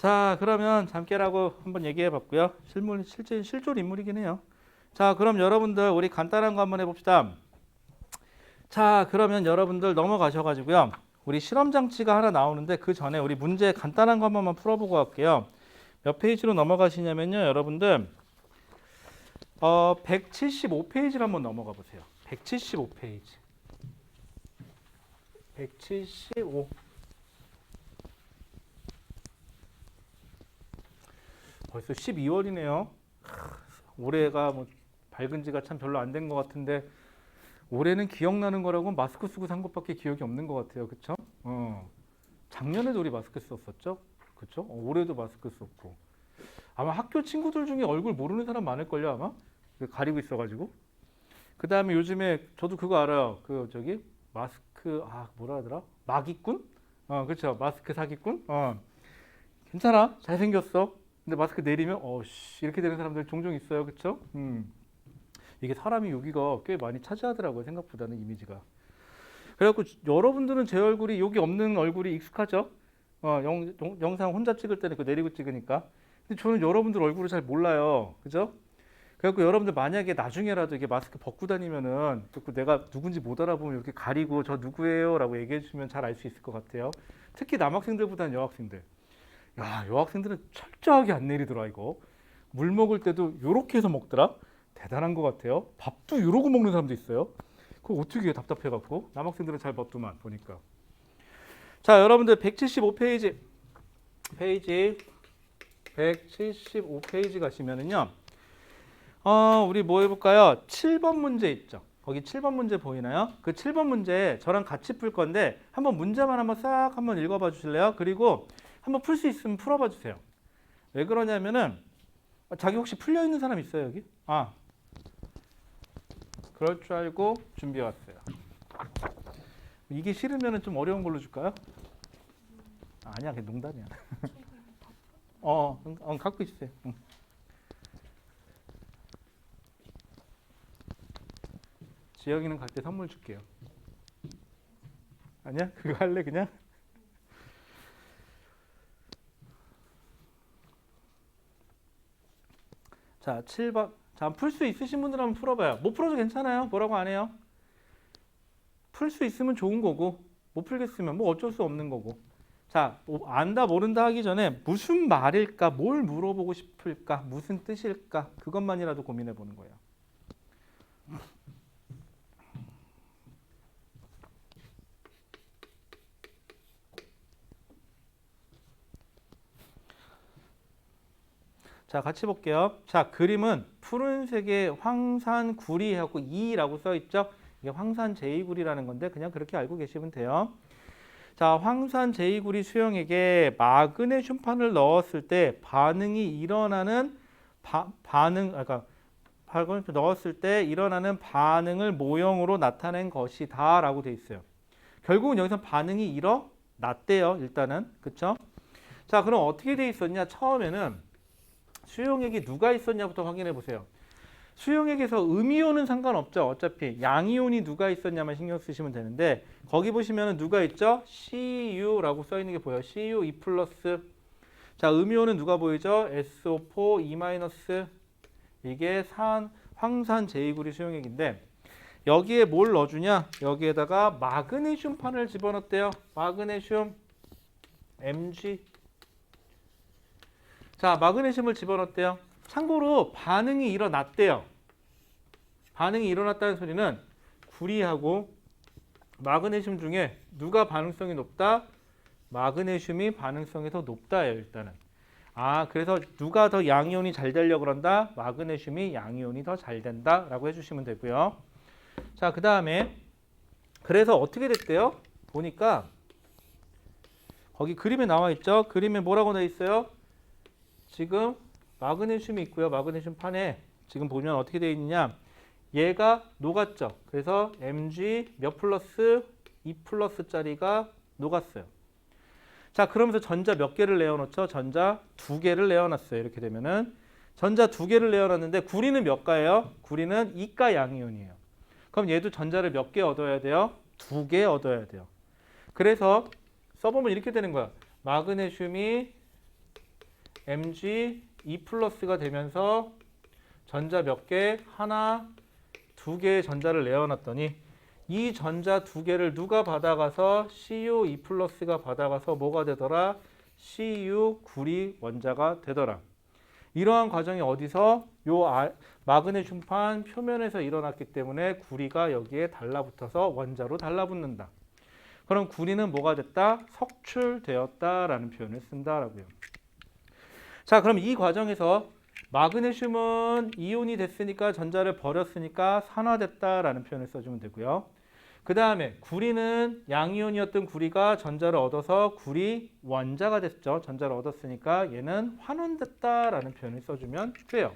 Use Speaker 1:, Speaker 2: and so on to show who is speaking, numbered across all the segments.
Speaker 1: 자, 그러면 잠깨라고 한번 얘기해 봤고요. 실존 인물이긴 해요. 자, 그럼 여러분들 우리 간단한 거 한번 해봅시다. 자, 그러면 여러분들 넘어가셔가지고요. 우리 실험 장치가 하나 나오는데 그 전에 우리 문제 간단한 거 한번만 풀어보고 갈게요. 몇 페이지로 넘어가시냐면요, 여러분들 175페이지를 한번 넘어가 보세요. 175페이지. 175. 벌써 12월이네요. 올해가 뭐 밝은 지가 참 별로 안 된 것 같은데 올해는 기억나는 거라고 마스크 쓰고 산 것밖에 기억이 없는 것 같아요. 그쵸? 작년에도 우리 마스크 썼었죠? 그쵸? 올해도 마스크 썼고. 아마 학교 친구들 중에 얼굴 모르는 사람 많을걸요, 아마? 가리고 있어가지고. 그 다음에 요즘에 저도 그거 알아요. 그 저기 마스크, 뭐라 하더라? 마기꾼? 그쵸. 마스크 사기꾼? 괜찮아. 잘생겼어. 근데 마스크 내리면 씨 이렇게 되는 사람들 종종 있어요. 그쵸? 이게 사람이 여기가 꽤 많이 차지하더라고요. 생각보다는 이미지가. 그래갖고 여러분들은 제 얼굴이 여기 없는 얼굴이 익숙하죠? 영상 혼자 찍을 때는 그 내리고 찍으니까. 근데 저는 여러분들 얼굴을 잘 몰라요. 그죠? 그래갖고 여러분들 만약에 나중에라도 이게 마스크 벗고 다니면은 내가 누군지 못 알아보면 이렇게 가리고 저 누구예요? 라고 얘기해 주시면 잘 알 수 있을 것 같아요. 특히 남학생들보다는 여학생들. 야, 여학생들은 철저하게 안 내리더라 이거. 물 먹을 때도 요렇게 해서 먹더라. 대단한 것 같아요. 밥도 이러고 먹는 사람도 있어요. 그거 어떻게 해, 답답해갖고. 남학생들은 잘 먹더만 보니까. 자, 여러분들 175페이지 175페이지 가시면은요. 우리 뭐 해볼까요? 7번 문제 있죠. 거기 7번 문제 보이나요? 그 7번 문제 저랑 같이 풀 건데 한번 문제만 한번 싹 한번 읽어봐 주실래요? 그리고 한번 풀 수 있으면 풀어봐 주세요. 왜 그러냐면은 자기 혹시 풀려 있는 사람 있어요 여기? 그럴 줄 알고 준비해 왔어요. 이게 싫으면은 좀 어려운 걸로 줄까요? 아니야, 그게 농담이야. 갖고 있어요. 지영이는 갈 때 선물 줄게요. 아니야? 그거 할래 그냥? 자, 7번. 자, 풀 수 있으신 분들 한번 풀어봐요. 못 풀어도 괜찮아요. 뭐라고 안 해요. 풀 수 있으면 좋은 거고 못 풀겠으면 뭐 어쩔 수 없는 거고. 자, 안다 모른다 하기 전에 무슨 말일까? 뭘 물어보고 싶을까? 무슨 뜻일까? 그것만이라도 고민해 보는 거예요. 자, 같이 볼게요. 자, 그림은 푸른색의 황산구리 하고 이라고 써 있죠. 이게 황산 제2구리라는 건데 그냥 그렇게 알고 계시면 돼요. 자, 황산 제2구리 수용액에 마그네슘판을 넣었을 때 반응이 일어나는 넣었을 때 일어나는 반응을 모형으로 나타낸 것이다라고 돼 있어요. 결국은 여기서 반응이 일어났대요. 일단은 그렇죠? 자, 그럼 어떻게 돼 있었냐? 처음에는 수용액이 누가 있었냐부터 확인해 보세요. 수용액에서 음이온은 상관없죠. 어차피 양이온이 누가 있었냐만 신경 쓰시면 되는데 거기 보시면 누가 있죠? CU라고 써 있는 게 보여요. CU 2 플러스. 자, 음이온은 누가 보이죠? SO4 2 마이너스. 이게 황산 제2구리 수용액인데 여기에 뭘 넣어주냐? 여기에다가 마그네슘판을 집어넣었대요. 마그네슘 Mg. 자, 마그네슘을 집어넣었대요. 참고로 반응이 일어났대요. 반응이 일어났다는 소리는 구리하고 마그네슘 중에 누가 반응성이 높다? 마그네슘이 반응성이 더 높다예요, 일단은. 그래서 누가 더 양이온이 잘 되려고 그런다? 마그네슘이 양이온이 더 잘 된다라고 해주시면 되고요. 자, 그 다음에 그래서 어떻게 됐대요? 보니까 거기 그림에 나와 있죠? 그림에 뭐라고 돼 있어요? 지금 마그네슘이 있고요. 마그네슘 판에 지금 보면 어떻게 되어 있느냐? 얘가 녹았죠. 그래서 Mg 몇 플러스 2 플러스짜리가 녹았어요. 자, 그러면서 전자 몇 개를 내어놓죠? 전자 2개를 내어놨어요. 이렇게 되면은 전자 2개를 내어놨는데 구리는 몇 가예요? 구리는 2가 양이온이에요. 그럼 얘도 전자를 몇 개 얻어야 돼요? 2개 얻어야 돼요. 그래서 써보면 이렇게 되는 거야. 마그네슘이 Mg 2 플러스가 되면서 전자 몇 개? 하나, 두 개의 전자를 내어놨더니 이 전자 두 개를 누가 받아가서 Cu2 플러스가 받아가서 뭐가 되더라? Cu 구리 원자가 되더라. 이러한 과정이 어디서? 마그네슘판 표면에서 일어났기 때문에 구리가 여기에 달라붙어서 원자로 달라붙는다. 그럼 구리는 뭐가 됐다? 석출되었다라는 표현을 쓴다라고요. 자, 그럼 이 과정에서 마그네슘은 이온이 됐으니까 전자를 버렸으니까 산화됐다라는 표현을 써주면 되고요. 그 다음에 구리는 양이온이었던 구리가 전자를 얻어서 구리 원자가 됐죠. 전자를 얻었으니까 얘는 환원됐다라는 표현을 써주면 돼요.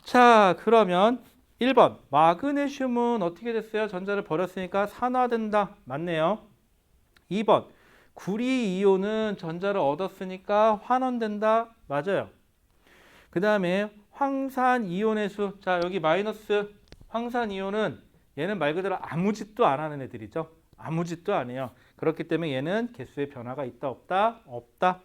Speaker 1: 자, 그러면 1번 마그네슘은 어떻게 됐어요? 전자를 버렸으니까 산화된다. 맞네요. 2번 구리 이온은 전자를 얻었으니까 환원된다. 맞아요. 그 다음에 황산 이온의 수. 자, 여기 마이너스 황산 이온은 얘는 말 그대로 아무 짓도 안 하는 애들이죠. 아무 짓도 안 해요. 그렇기 때문에 얘는 개수의 변화가 있다 없다? 없다.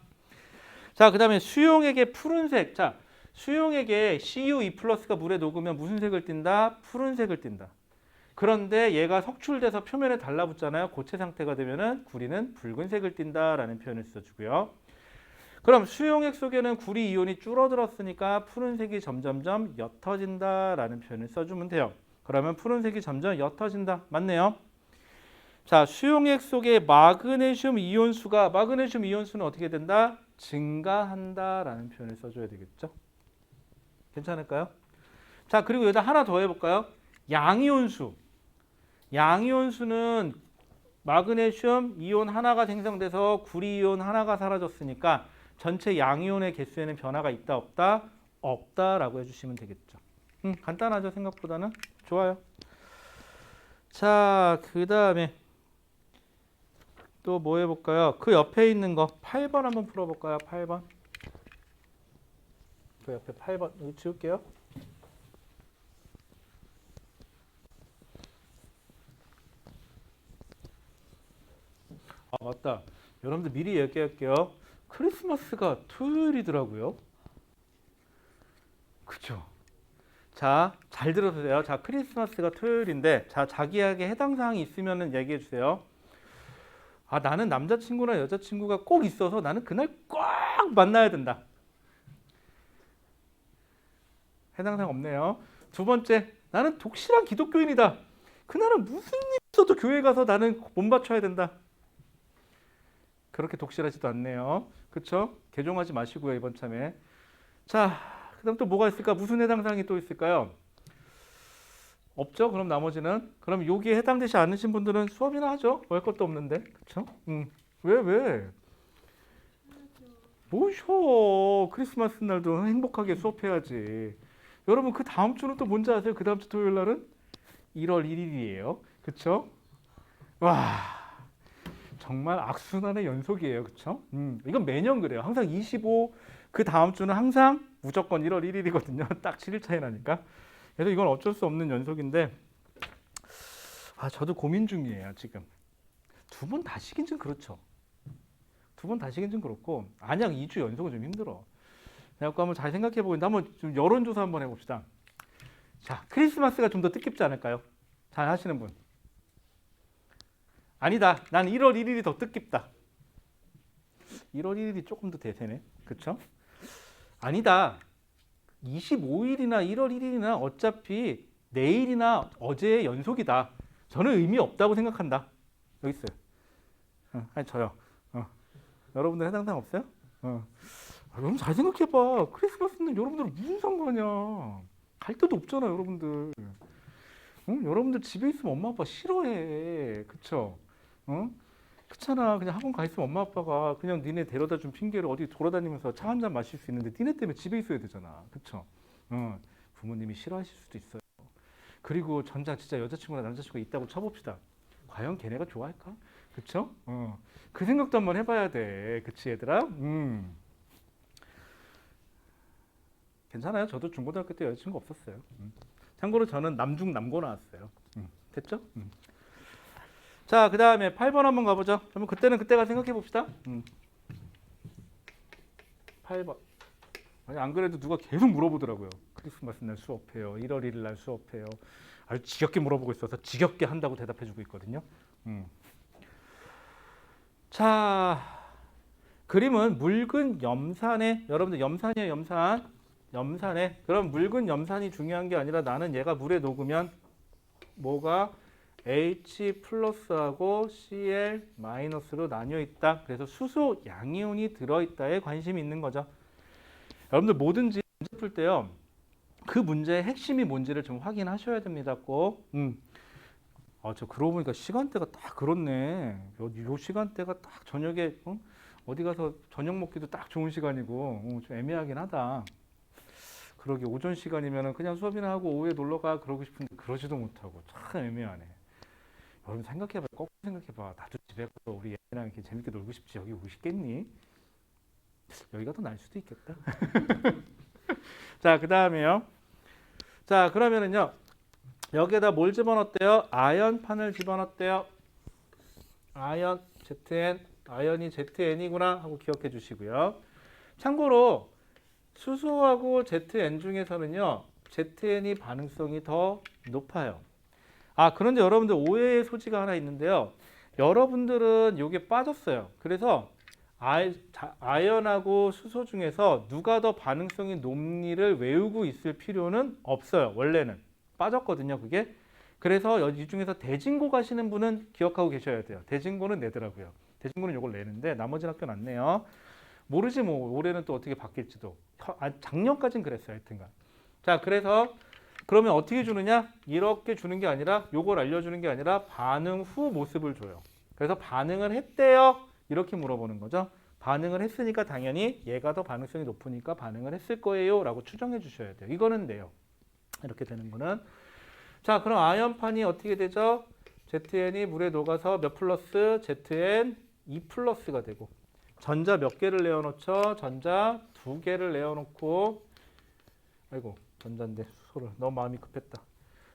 Speaker 1: 자, 그 다음에 수용액의 푸른색. 자, 수용액에 Cu2 플러스가 물에 녹으면 무슨 색을 띈다? 푸른색을 띈다. 그런데 얘가 석출돼서 표면에 달라붙잖아요. 고체 상태가 되면은 구리는 붉은색을 띈다라는 표현을 써주고요. 그럼 수용액 속에는 구리 이온이 줄어들었으니까 푸른색이 점점점 옅어진다라는 표현을 써주면 돼요. 그러면 푸른색이 점점 옅어진다. 맞네요. 자, 수용액 속의 마그네슘 이온수가 마그네슘 이온수는 어떻게 된다? 증가한다라는 표현을 써줘야 되겠죠. 괜찮을까요? 자, 그리고 여기다 하나 더 해볼까요? 양이온수. 양이온수는 마그네슘 이온 하나가 생성돼서 구리 이온 하나가 사라졌으니까 전체 양이온의 개수에는 변화가 있다 없다? 없다라고 해주시면 되겠죠. 간단하죠, 생각보다는. 좋아요. 자, 그 다음에 또 뭐 해볼까요? 그 옆에 있는 거 8번 한번 풀어볼까요? 8번. 그 옆에 8번 여기 지울게요. 아, 맞다. 여러분들 미리 얘기할게요. 크리스마스가 토요일이더라고요. 그쵸? 자, 잘 들어주세요. 자, 크리스마스가 토요일인데, 자, 자기에게 해당 사항이 있으면 얘기해 주세요. 아, 나는 남자친구나 여자친구가 꼭 있어서 나는 그날 꼭 만나야 된다. 해당 사항 없네요. 두 번째, 나는 독실한 기독교인이다. 그날은 무슨 일 있어도 교회 가서 나는 몸 바쳐야 된다. 그렇게 독실하지도 않네요. 그쵸? 개종하지 마시고요, 이번 참에. 자, 그 다음 또 뭐가 있을까? 무슨 해당 사항이 또 있을까요? 없죠? 그럼 나머지는? 그럼 여기에 해당되지 않으신 분들은 수업이나 하죠? 할 것도 없는데. 그쵸? 왜? 뭐 쉬어. 크리스마스 날도 행복하게 수업해야지. 여러분, 그 다음 주는 또 뭔지 아세요? 그 다음 주 토요일 날은? 1월 1일이에요. 그쵸? 와, 정말 악순환의 연속이에요. 그쵸? 이건 매년 그래요. 항상 25, 그 다음 주는 항상 무조건 1월 1일이거든요. 딱 7일 차이 나니까. 그래서 이건 어쩔 수 없는 연속인데, 아, 저도 고민 중이에요, 지금. 두 번 다시긴 좀 그렇죠. 두 번 다시긴 좀 그렇고, 안양 2주 연속은 좀 힘들어. 그래갖고 한번 잘 생각해 보는데, 한번 좀 여론조사 한번 해봅시다. 자, 크리스마스가 좀 더 뜻깊지 않을까요? 잘 하시는 분. 아니다. 난 1월 1일이 더 뜻깊다. 1월 1일이 조금 더 대세네. 그쵸? 아니다. 25일이나 1월 1일이나 어차피 내일이나 어제의 연속이다. 저는 의미 없다고 생각한다. 여기 있어요. 아니, 저요. 여러분들 해당 사항 없어요? 여러분 잘 생각해봐. 크리스마스는 여러분들은 무슨 상관이야. 갈 데도 없잖아, 여러분들. 여러분들 집에 있으면 엄마 아빠 싫어해. 그쵸? 그렇잖아. 그냥 학원 가 있으면 엄마 아빠가 그냥 니네 데려다 준 핑계로 어디 돌아다니면서 차 한 잔 마실 수 있는데 니네 때문에 집에 있어야 되잖아. 그쵸? 부모님이 싫어하실 수도 있어요. 그리고 전자 진짜 여자친구나 남자친구가 있다고 쳐봅시다. 과연 걔네가 좋아할까? 그쵸? 그 생각도 한번 해봐야 돼. 그치, 얘들아? 괜찮아요. 저도 중고등학교 때 여자친구 없었어요. 참고로 저는 남중 남고 나왔어요. 됐죠? 자, 그 다음에 8번 한번 가보죠. 그러면 그때는 그때가 생각해 봅시다. 18번. 아니 안 그래도 누가 계속 물어보더라고요. 크리스마스 날 수업해요. 1월 1일 날 수업해요. 아주 지겹게 물어보고 있어서 지겹게 한다고 대답해주고 있거든요. 자, 그림은 묽은 염산에 여러분들 염산이에요, 염산. 염산에 그럼 묽은 염산이 중요한 게 아니라 나는 얘가 물에 녹으면 뭐가 H 플러스하고 Cl 마이너스로 나뉘어 있다. 그래서 수소 양이온이 들어있다에 관심이 있는 거죠. 여러분들 뭐든지 문제 풀 때요. 그 문제의 핵심이 뭔지를 좀 확인하셔야 됩니다. 꼭. 저 그러고 보니까 시간대가 딱 그렇네. 요 시간대가 딱 저녁에 어디 가서 저녁 먹기도 딱 좋은 시간이고 좀 애매하긴 하다. 그러게 오전 시간이면 그냥 수업이나 하고 오후에 놀러 가 그러고 싶은데 그러지도 못하고 참 애매하네. 여러분 생각해봐. 거꾸로 생각해봐. 나도 집에 가서 우리 애랑 이렇게 재밌게 놀고 싶지. 여기 오고 싶겠니? 여기가 더 나을 수도 있겠다. 자, 그 다음에요. 자, 그러면은요. 여기에다 뭘 집어넣었대요? 아연판을 집어넣었대요. 아연 ZN, 아연이 ZN이구나 하고 기억해 주시고요. 참고로 수소하고 ZN 중에서는요. ZN이 반응성이 더 높아요. 그런데 여러분들 오해의 소지가 하나 있는데요. 여러분들은 이게 빠졌어요. 그래서 아연하고 수소 중에서 누가 더 반응성이 높니를 외우고 있을 필요는 없어요. 원래는 빠졌거든요. 그게. 그래서 이 중에서 대진고 가시는 분은 기억하고 계셔야 돼요. 대진고는 내더라고요. 대진고는 이걸 내는데 나머지 학교는 안 내요. 모르지 뭐 올해는 또 어떻게 바뀔지도. 작년까지는 그랬어요. 하여튼간. 자, 그래서 그러면 어떻게 주느냐? 이렇게 주는 게 아니라 요걸 알려주는 게 아니라 반응 후 모습을 줘요. 그래서 반응을 했대요. 이렇게 물어보는 거죠. 반응을 했으니까 당연히 얘가 더 반응성이 높으니까 반응을 했을 거예요. 라고 추정해 주셔야 돼요. 이거는 돼요. 이렇게 되는 거는. 자, 그럼 아연판이 어떻게 되죠? ZN이 물에 녹아서 몇 플러스? ZN 2 플러스가 되고. 전자 몇 개를 내어놓죠? 전자 2개를 내어놓고. 아이고, 전자인데 수소를 너무 마음이 급했다.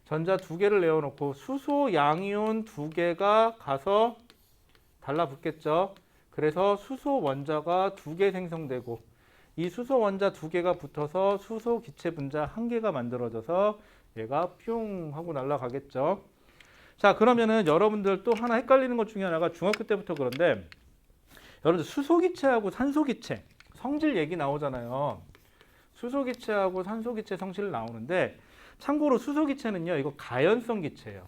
Speaker 1: 전자 2개를 내어놓고 수소 양이온 2개가 가서 달라붙겠죠. 그래서 수소 원자가 2개 생성되고 이 수소 원자 2개가 붙어서 수소 기체 분자 1개가 만들어져서 얘가 뿅 하고 날아가겠죠. 자, 그러면은 여러분들 또 하나 헷갈리는 것 중에 하나가 중학교 때부터 그런데 여러분들 수소 기체하고 산소 기체 성질 얘기 나오잖아요. 수소 기체하고 산소 기체 성질 나오는데 참고로 수소 기체는요. 이거 가연성 기체예요.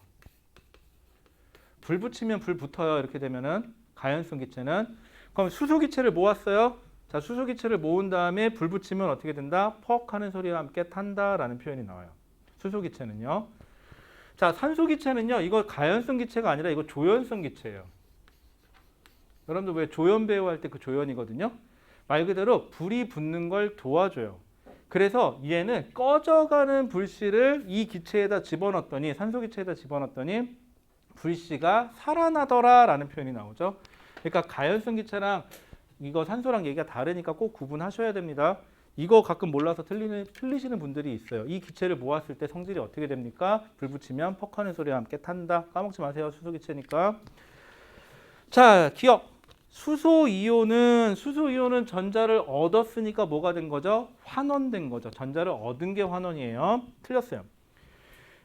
Speaker 1: 불 붙이면 불 붙어요. 이렇게 되면은 가연성 기체는 그럼 수소 기체를 모았어요. 자, 수소 기체를 모은 다음에 불 붙이면 어떻게 된다? 퍽 하는 소리와 함께 탄다라는 표현이 나와요. 수소 기체는요. 자, 산소 기체는요. 이거 가연성 기체가 아니라 이거 조연성 기체예요. 여러분들 왜 조연 배우할 때 그 조연이거든요. 말 그대로 불이 붙는 걸 도와줘요. 그래서 얘는 꺼져가는 불씨를 이 기체에다 집어넣었더니 산소 기체에다 집어넣었더니 불씨가 살아나더라 라는 표현이 나오죠. 그러니까 가연성 기체랑 이거 산소랑 얘기가 다르니까 꼭 구분하셔야 됩니다. 이거 가끔 몰라서 틀리시는 분들이 있어요. 이 기체를 모았을 때 성질이 어떻게 됩니까? 불 붙이면 퍽하는 소리와 함께 탄다. 까먹지 마세요. 수소 기체니까. 자, 기억. 수소 이온은 전자를 얻었으니까 뭐가 된 거죠? 환원된 거죠. 전자를 얻은 게 환원이에요. 틀렸어요.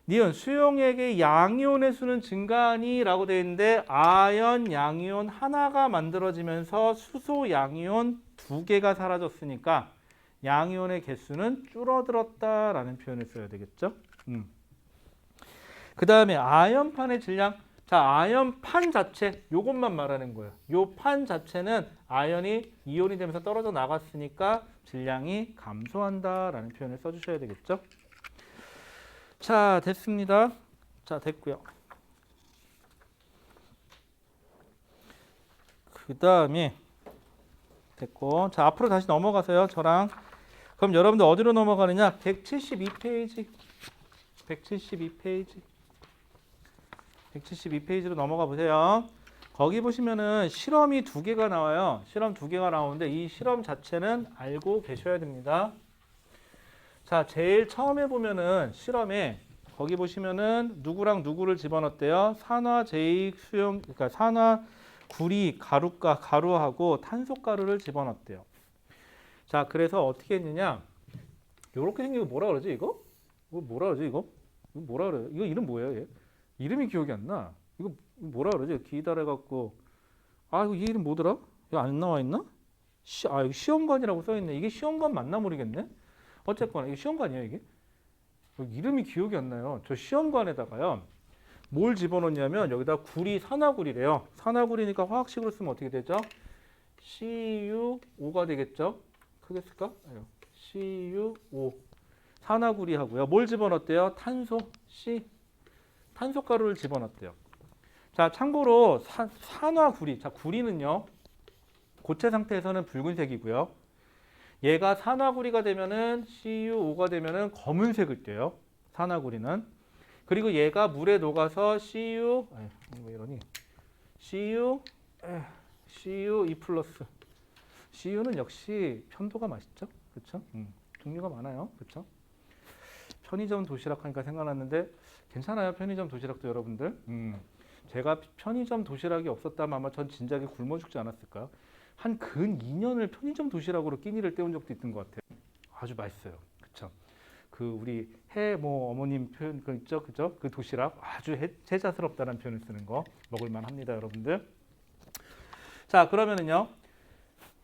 Speaker 1: 니은 수용액의 양이온의 수는 증가하니? 라고 되어 있는데 아연 양이온 하나가 만들어지면서 수소 양이온 2개가 사라졌으니까 양이온의 개수는 줄어들었다 라는 표현을 써야 되겠죠. 그 다음에 아연판의 질량. 자, 아연판 자체 요것만 말하는 거예요. 요 판 자체는 아연이 이온이 되면서 떨어져 나갔으니까 질량이 감소한다 라는 표현을 써주셔야 되겠죠. 자, 됐습니다. 자, 됐고요. 그 다음에 됐고, 자, 앞으로 다시 넘어가세요. 저랑. 그럼 여러분들 어디로 넘어가느냐? 172페이지. 172페이지. 172페이지로 넘어가 보세요. 거기 보시면은 실험이 2개가 나와요. 실험 2개가 나오는데 이 실험 자체는 알고 계셔야 됩니다. 자, 제일 처음에 보면은 실험에 거기 보시면은 누구랑 누구를 집어넣었대요? 산화제익 수용, 그러니까 산화 구리 가루하고 탄소가루를 집어넣었대요. 자, 그래서 어떻게 했느냐? 요렇게 생긴 거 뭐라 그러지 이거? 이거 뭐라 그러지 이거? 이거 뭐라 그래? 이거 이름 뭐예요 얘? 이름이 기억이 안 나. 이거 뭐라 그러지? 기다려 갖고 아 이거 이 이름 뭐더라? 이거 안 나와 있나? 여기 시험관이라고 써 있네. 이게 시험관 맞나 모르겠네. 어쨌거나 이게 시험관이에요 이게. 이름이 기억이 안 나요. 저 시험관에다가요. 뭘 집어넣냐면 여기다 구리 산화구리래요. 산화구리니까 화학식으로 쓰면 어떻게 되죠? CuO가 되겠죠? 크게 쓸까? CuO 산화구리하고요. 뭘 집어넣었대요? 탄소 C 탄소가루를 집어넣었대요. 자, 참고로 산화구리. 자, 구리는요. 고체 상태에서는 붉은색이고요. 얘가 산화구리가 되면은 CuO가 되면은 검은색을 떼요. 산화구리는. 그리고 얘가 물에 녹아서 왜 이러니? Cu2 플러스. Cu는 역시 편도가 맛있죠? 그렇죠? 종류가 많아요. 그렇죠? 편의점 도시락 하니까 생각났는데 괜찮아요. 편의점 도시락도 여러분들. 제가 편의점 도시락이 없었다면 아마 전 진작에 굶어 죽지 않았을까요? 한 근 2년을 편의점 도시락으로 끼니를 때운 적도 있던 것 같아요. 아주 맛있어요. 그렇죠? 그 우리 뭐 어머님 표현 그 있죠, 그죠? 그 도시락 아주 해자스럽다는 표현을 쓰는 거 먹을만 합니다, 여러분들. 자, 그러면은요,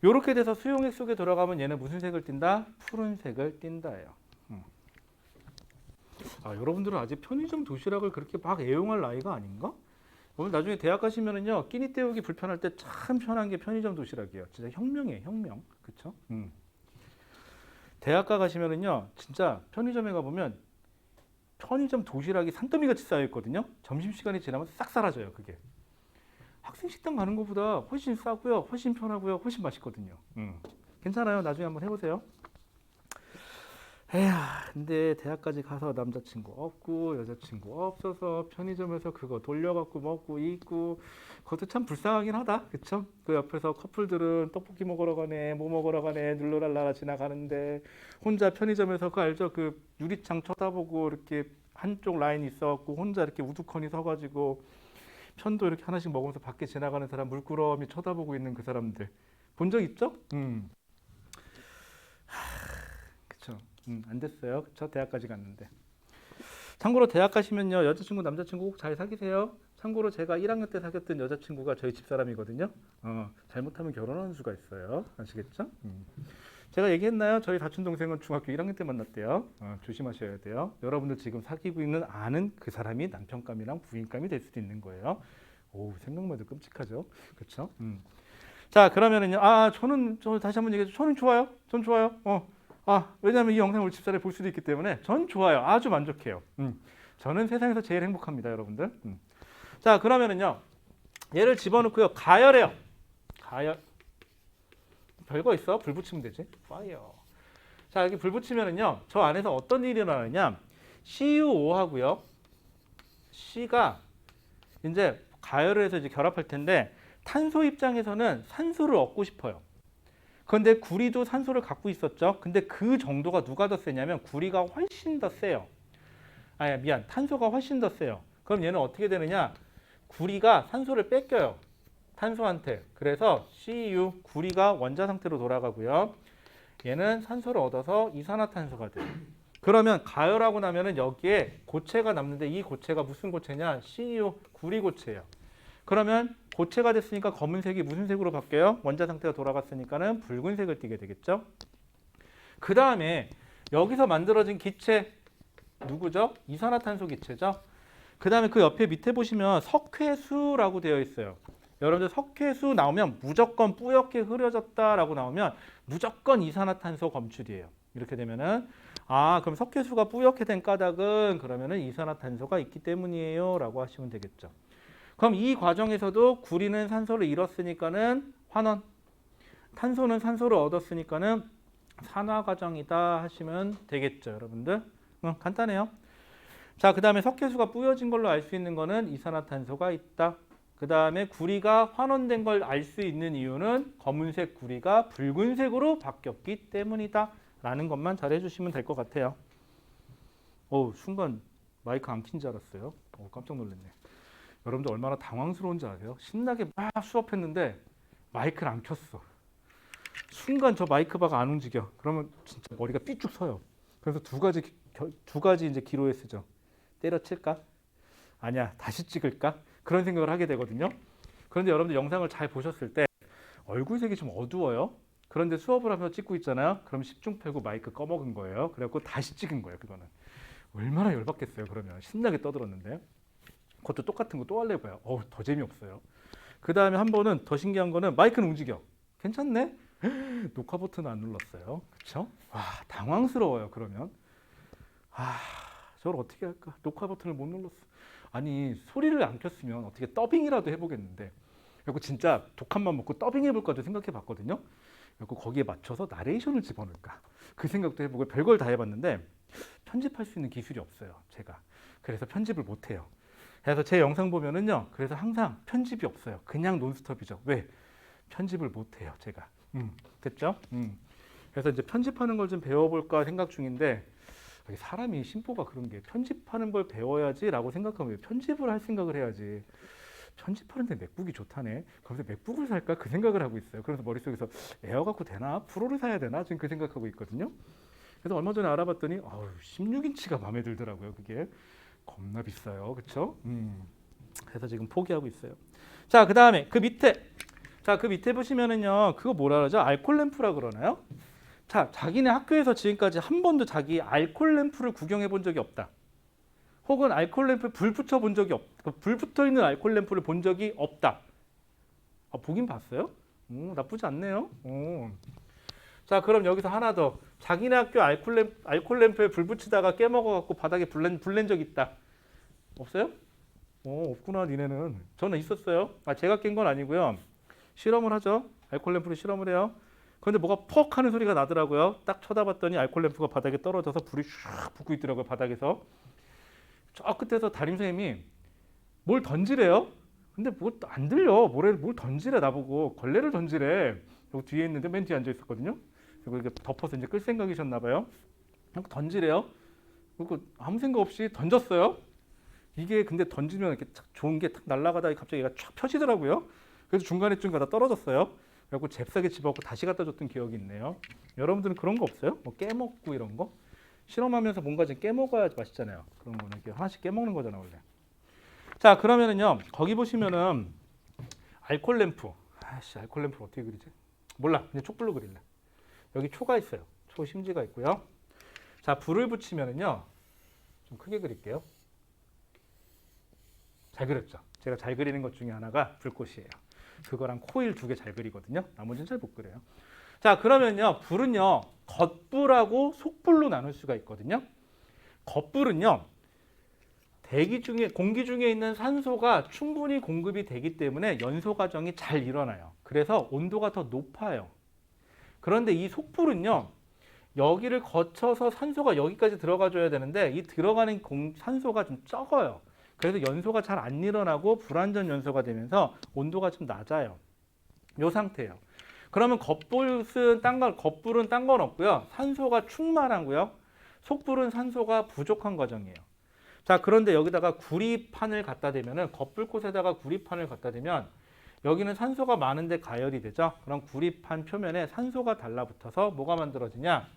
Speaker 1: 요렇게 돼서 수용액 속에 들어가면 얘는 무슨 색을 띈다? 푸른색을 띈다예요. 아, 여러분들은 아직 편의점 도시락을 그렇게 막 애용할 나이가 아닌가? 오늘 나중에 대학 가시면은요, 끼니 때우기 불편할 때 참 편한 게 편의점 도시락이에요. 진짜 혁명이에요, 혁명. 그쵸? 대학가 가시면은요, 진짜 편의점에 가보면 편의점 도시락이 산더미같이 쌓여있거든요. 점심시간이 지나면 싹 사라져요, 그게. 학생 식당 가는 것보다 훨씬 싸고요, 훨씬 편하고요, 훨씬 맛있거든요. 괜찮아요. 나중에 한번 해보세요. 에휴, 근데 대학까지 가서 남자친구 없고 여자친구 없어서 편의점에서 그거 돌려갖고 먹고 있고 그것도 참 불쌍하긴 하다. 그쵸? 그 옆에서 커플들은 떡볶이 먹으러 가네, 뭐 먹으러 가네, 눌러랄라 지나가는데 혼자 편의점에서 그 알죠? 그 유리창 쳐다보고 이렇게 한쪽 라인이 있어갖고 혼자 이렇게 우두커니 서가지고 편도 이렇게 하나씩 먹으면서 밖에 지나가는 사람 물끄러미 쳐다보고 있는 그 사람들 본 적 있죠? 그쵸? 안 됐어요. 그쵸? 대학까지 갔는데. 참고로 대학 가시면요, 여자친구, 남자친구 꼭 잘 사귀세요. 참고로 제가 1학년 때 사귀었던 여자친구가 저희 집사람이거든요. 잘못하면 결혼하는 수가 있어요. 아시겠죠? 제가 얘기했나요? 저희 사촌 동생은 중학교 1학년 때 만났대요. 조심하셔야 돼요. 여러분들 지금 사귀고 있는 아는 그 사람이 남편감이랑 부인감이 될 수도 있는 거예요. 오, 생각만 해도 끔찍하죠. 그렇죠? 자, 그러면은요. 저 다시 한번 얘기해줘. 저는 좋아요. 전 좋아요. 왜냐하면 이 영상을 우리 집사람이 볼 수도 있기 때문에 전 좋아요. 아주 만족해요. 저는 세상에서 제일 행복합니다, 여러분들. 자, 그러면은요. 얘를 집어넣고요. 가열해요. 가열. 별거 있어? 불 붙이면 되지. 파이어. 자, 여기 불 붙이면은요. 저 안에서 어떤 일이 일어나느냐. CuO 하고요. C가 이제 가열을 해서 이제 결합할 텐데 탄소 입장에서는 산소를 얻고 싶어요. 그런데 구리도 산소를 갖고 있었죠. 근데 그 정도가 누가 더 세냐면 구리가 훨씬 더 세요. 탄소가 훨씬 더 세요. 그럼 얘는 어떻게 되느냐? 구리가 산소를 뺏겨요. 탄소한테. 그래서 Cu, 구리가 원자 상태로 돌아가고요. 얘는 산소를 얻어서 이산화탄소가 돼요. 그러면 가열하고 나면은 여기에 고체가 남는데 이 고체가 무슨 고체냐? Cu, 구리 고체예요. 그러면 고체가 됐으니까 검은색이 무슨 색으로 바뀌어요? 원자 상태가 돌아갔으니까는 붉은색을 띠게 되겠죠. 그 다음에 여기서 만들어진 기체 누구죠? 이산화탄소 기체죠. 그 다음에 그 옆에 밑에 보시면 석회수라고 되어 있어요. 여러분들 석회수 나오면 무조건 뿌옇게 흐려졌다라고 나오면 무조건 이산화탄소 검출이에요. 이렇게 되면은 그럼 석회수가 뿌옇게 된 까닭은 그러면은 이산화탄소가 있기 때문이에요라고 하시면 되겠죠. 그럼 이 과정에서도 구리는 산소를 잃었으니까는 환원, 탄소는 산소를 얻었으니까는 산화 과정이다 하시면 되겠죠, 여러분들. 간단해요. 자, 그 다음에 석회수가 뿌여진 걸로 알 수 있는 거는 이산화탄소가 있다. 그 다음에 구리가 환원된 걸 알 수 있는 이유는 검은색 구리가 붉은색으로 바뀌었기 때문이다 라는 것만 잘 해주시면 될 것 같아요. 순간 마이크 안 킨 줄 알았어요. 깜짝 놀랐네. 여러분들 얼마나 당황스러운지 아세요? 신나게 막 수업했는데 마이크를 안 켰어. 순간 저 마이크바가 안 움직여. 그러면 진짜 머리가 삐쭉 서요. 그래서 두 가지 이제 기로에 쓰죠. 때려칠까? 아니야, 다시 찍을까? 그런 생각을 하게 되거든요. 그런데 여러분들 영상을 잘 보셨을 때 얼굴색이 좀 어두워요. 그런데 수업을 하면서 찍고 있잖아요. 그럼 10중 8구 마이크 꺼먹은 거예요. 그래갖고 다시 찍은 거예요. 그거는 얼마나 열받겠어요. 그러면 신나게 떠들었는데 그것도 똑같은 거 또 하려고요. 더 재미없어요. 그 다음에 한 번은 더 신기한 거는 마이크는 움직여. 괜찮네? 녹화 버튼 안 눌렀어요. 그쵸? 와, 당황스러워요. 그러면 저걸 어떻게 할까? 녹화 버튼을 못 눌렀어. 아니, 소리를 안 켰으면 어떻게 더빙이라도 해보겠는데, 그리고 진짜 독한만 먹고 더빙 해볼까도 생각해 봤거든요. 그리고 거기에 맞춰서 나레이션을 집어넣을까, 그 생각도 해보고 별걸 다 해봤는데 편집할 수 있는 기술이 없어요, 제가. 그래서 편집을 못 해요. 그래서 제 영상 보면은요, 그래서 항상 편집이 없어요. 그냥 논스톱이죠. 왜? 편집을 못 해요, 제가. 됐죠? 그래서 이제 편집하는 걸 좀 배워볼까 생각 중인데, 사람이 심보가 그런 게 편집하는 걸 배워야지라고 생각하면 편집을 할 생각을 해야지. 편집하는데 맥북이 좋다네. 그래서 맥북을 살까 그 생각을 하고 있어요. 그래서 머릿속에서 에어 갖고 되나? 프로를 사야 되나? 지금 그 생각하고 있거든요. 그래서 얼마 전에 알아봤더니 16인치가 마음에 들더라고요. 그게 겁나 비싸요. 그렇죠? 그래서 지금 포기하고 있어요. 자, 그 다음에 그 밑에 보시면은요, 그거 뭐라 그러죠? 알콜 램프라 그러나요? 자, 자기네 학교에서 지금까지 한 번도 자기 알콜 램프를 구경해 본 적이 없다. 혹은 알콜 램프에 불 붙여 본 적이 불 붙어 있는 알콜 램프를 본 적이 없다. 보긴 봤어요? 나쁘지 않네요. 자, 그럼 여기서 하나 더. 자기네 학교 알콜 램프에 불 붙이다가 깨먹어 갖고 바닥에 불 낸 적 있다. 없어요? 없구나, 니네는. 저는 있었어요. 제가 깬 건 아니고요. 실험을 하죠. 알콜 램프로 실험을 해요. 그런데 뭐가 퍽 하는 소리가 나더라고요. 딱 쳐다봤더니 알콜 램프가 바닥에 떨어져서 불이 슉 붙고 있더라고요, 바닥에서. 저 끝에서 담임선생님이 뭘 던지래요. 근데 뭐 안 들려. 뭘 던지래, 나보고. 걸레를 던지래. 여기 뒤에 있는데 맨 뒤에 앉아 있었거든요. 그리고 이렇게 덮어서 이제 끌 생각이셨나 봐요. 던지래요. 그리고 아무 생각 없이 던졌어요. 이게 근데 던지면 이렇게 좋은 게 탁 날아가다가 갑자기 얘가 촥 펴지더라고요. 그래서 중간에쯤 가다 떨어졌어요. 그래갖고 잽싸게 집어갖고 다시 갖다 줬던 기억이 있네요. 여러분들은 그런 거 없어요? 뭐 깨먹고 이런 거? 실험하면서 뭔가 좀 깨먹어야 맛있잖아요. 그런 거는 이렇게 하나씩 깨먹는 거잖아, 원래. 자, 그러면은요, 거기 보시면은 알콜 램프. 알콜 램프 어떻게 그리지? 몰라. 그냥 촛불로 그릴래. 여기 초가 있어요. 초 심지가 있고요. 자, 불을 붙이면은요, 좀 크게 그릴게요. 잘 그렸죠? 제가 잘 그리는 것 중에 하나가 불꽃이에요. 그거랑 코일 2개 잘 그리거든요. 나머지는 잘 못 그려요. 자, 그러면요, 불은요, 겉불하고 속불로 나눌 수가 있거든요. 겉불은요, 공기 중에 있는 산소가 충분히 공급이 되기 때문에 연소 과정이 잘 일어나요. 그래서 온도가 더 높아요. 그런데 이 속불은요, 여기를 거쳐서 산소가 여기까지 들어가줘야 되는데 이 들어가는 산소가 좀 적어요. 그래서 연소가 잘 안 일어나고 불완전 연소가 되면서 온도가 좀 낮아요. 이 상태예요. 그러면 겉불은 딴 건 없고요. 산소가 충만하고요. 속불은 산소가 부족한 과정이에요. 자, 그런데 여기다가 구리판을 갖다 대면은, 겉불꽃에다가 구리판을 갖다 대면 여기는 산소가 많은데 가열이 되죠. 그럼 구리판 표면에 산소가 달라붙어서 뭐가 만들어지냐?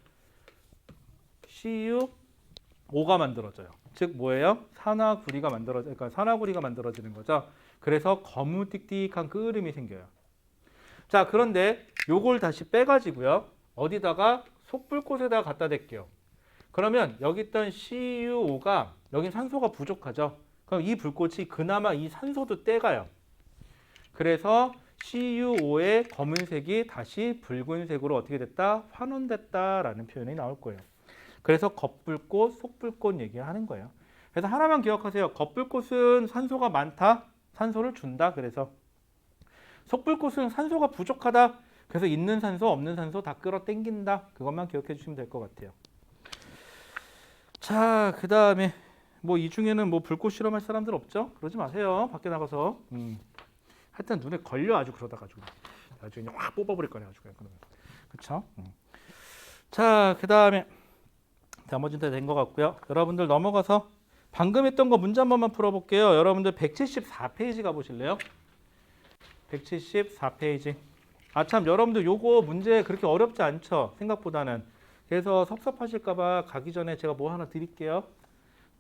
Speaker 1: CuO가 만들어져요. 즉 뭐예요? 그러니까 산화구리가 만들어지는 거죠. 그래서 거무띡띡한 끓음이 생겨요. 자, 그런데 요걸 다시 빼가지고요, 어디다가 속불꽃에다가 갖다 댈게요. 그러면 여기 있던 CuO가, 여긴 산소가 부족하죠. 그럼 이 불꽃이 그나마 이 산소도 떼가요. 그래서 CuO의 검은색이 다시 붉은색으로 어떻게 됐다? 환원됐다라는 표현이 나올 거예요. 그래서 겉불꽃, 속불꽃 얘기하는 거예요. 그래서 하나만 기억하세요. 겉불꽃은 산소가 많다, 산소를 준다. 그래서 속불꽃은 산소가 부족하다, 그래서 있는 산소, 없는 산소 다 끌어당긴다. 그것만 기억해 주시면 될 것 같아요. 자, 그 다음에 뭐 이 중에는 뭐 불꽃 실험할 사람들 없죠? 그러지 마세요. 밖에 나가서. 하여튼 눈에 걸려 아주 그러다 가지고 나중에 확 뽑아버릴 거네 가지고. 그렇죠? 자, 그 다음에 나머지는 다 된 것 같고요. 여러분들 넘어가서 방금 했던 거 문제 한 번만 풀어볼게요. 여러분들 174페이지 가보실래요? 174페이지. 참 여러분들 요거 문제 그렇게 어렵지 않죠? 생각보다는. 그래서 섭섭하실까봐 가기 전에 제가 뭐 하나 드릴게요.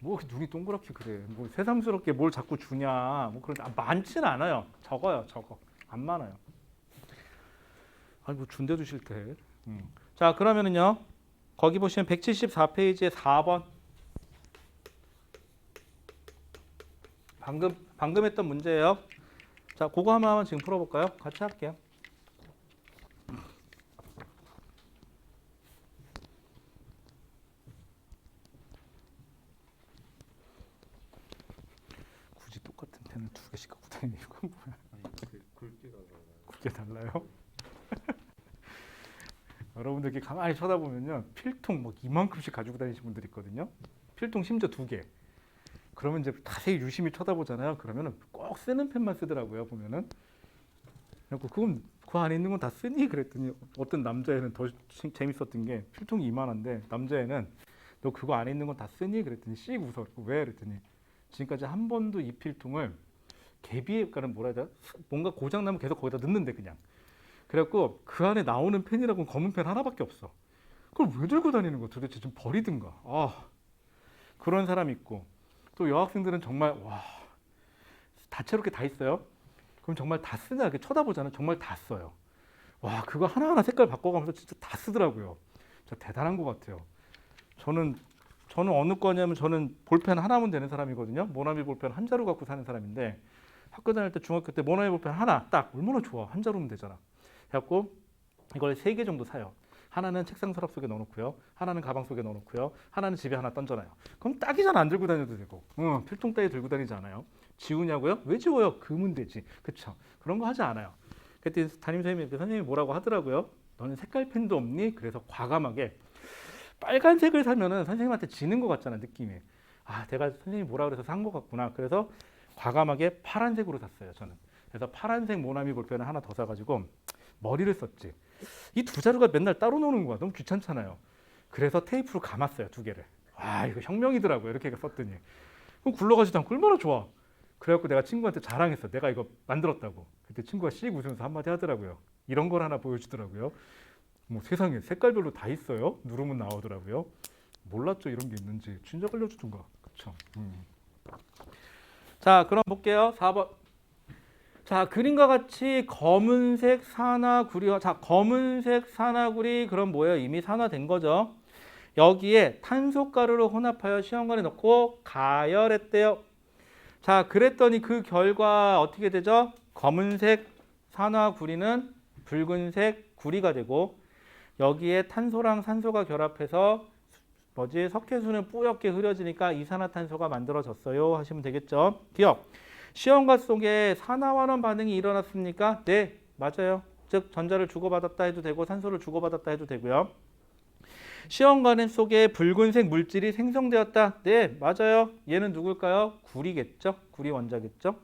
Speaker 1: 뭐 눈이 동그랗게 그래. 뭐 새삼스럽게 뭘 자꾸 주냐. 뭐 그런 많지는 않아요. 적어요, 적어. 안 많아요. 아니 뭐 준대도 싫대. 자 그러면은요. 거기 보시면 174페이지에 4번. 방금 했던 문제예요. 자, 그거 한번 지금 풀어볼까요? 같이 할게요. 굳이 똑같은 펜을 두 개씩 갖고 다니는 이건 뭐야?
Speaker 2: 아니 그 굵기가 달라요.
Speaker 1: 굵게 달라요? 여러분들 이렇게 가만히 쳐다보면요, 필통 막 이만큼씩 가지고 다니시는 분들 있거든요. 필통 심지어 두 개. 그러면 이제 자세히 유심히 쳐다보잖아요. 그러면은 꼭 쓰는 펜만 쓰더라고요. 보면은. 그래서 그건 그 안에 있는 건 다 쓰니 그랬더니 어떤 남자애는 더 재밌었던 게 필통이 이만한데 남자애는 너 그거 안에 있는 건 다 쓰니 그랬더니 씩 웃어. 왜 그랬더니 지금까지 한 번도 이 필통을 개비에 그러니까 뭐라 해야 되나 뭔가 고장 나면 계속 거기다 넣는데 그냥. 그래갖고 그 안에 나오는 펜이라고는 검은 펜 하나밖에 없어. 그걸 왜 들고 다니는 거야? 도대체 좀 버리든가. 그런 사람 있고 또 여학생들은 정말 와 다채롭게 다 있어요. 그럼 정말 다 쓰냐 이렇게 쳐다보잖아요. 정말 다 써요. 와 그거 하나하나 색깔 바꿔가면서 진짜 다 쓰더라고요. 진짜 대단한 것 같아요. 저는 어느 거냐면 저는 볼펜 하나면 되는 사람이거든요. 모나미 볼펜 한 자루 갖고 사는 사람인데 학교 다닐 때 중학교 때 모나미 볼펜 하나 딱 얼마나 좋아. 한 자루면 되잖아. 그래갖고 이걸 3개 정도 사요. 하나는 책상 서랍 속에 넣어놓고요. 하나는 가방 속에 넣어놓고요. 하나는 집에 하나 던져놔요. 그럼 딱이잖아. 안 들고 다녀도 되고. 필통 따위 들고 다니지 않아요. 지우냐고요? 왜 지워요? 금은 되지. 그쵸? 그런 거 하지 않아요. 그때 선생님이 뭐라고 하더라고요. 너는 색깔 펜도 없니? 그래서 과감하게 빨간색을 사면은 선생님한테 지는 것 같잖아. 느낌이. 내가 선생님이 뭐라 그래서 산 것 같구나. 그래서 과감하게 파란색으로 샀어요. 저는. 그래서 파란색 모나미 볼펜을 하나 더 사가지고 머리를 썼지. 이 두 자루가 맨날 따로 노는 거야. 너무 귀찮잖아요. 그래서 테이프로 감았어요. 두 개를. 이거 혁명이더라고요. 이렇게 썼더니. 그럼 굴러가지도 않고 얼마나 좋아. 그래갖고 내가 친구한테 자랑했어. 내가 이거 만들었다고. 그때 친구가 씩 웃으면서 한마디 하더라고요. 이런 걸 하나 보여주더라고요. 뭐 세상에 색깔별로 다 있어요. 누르면 나오더라고요. 몰랐죠. 이런 게 있는지. 진작 알려주든가. 그쵸. 자 그럼 볼게요. 4번. 자 그림과 같이 검은색 산화구리와 검은색 산화구리 그럼 뭐예요? 이미 산화된 거죠. 여기에 탄소가루를 혼합하여 시험관에 넣고 가열했대요. 자 그랬더니 그 결과 어떻게 되죠? 검은색 산화구리는 붉은색 구리가 되고 여기에 탄소랑 산소가 결합해서 석회수는 뿌옇게 흐려지니까 이산화탄소가 만들어졌어요 하시면 되겠죠. 기억. 시험관 속에 산화환원 반응이 일어났습니까? 네, 맞아요. 즉 전자를 주고받았다 해도 되고 산소를 주고받았다 해도 되고요. 시험관 속에 붉은색 물질이 생성되었다. 네, 맞아요. 얘는 누굴까요? 구리겠죠. 구리 원자겠죠.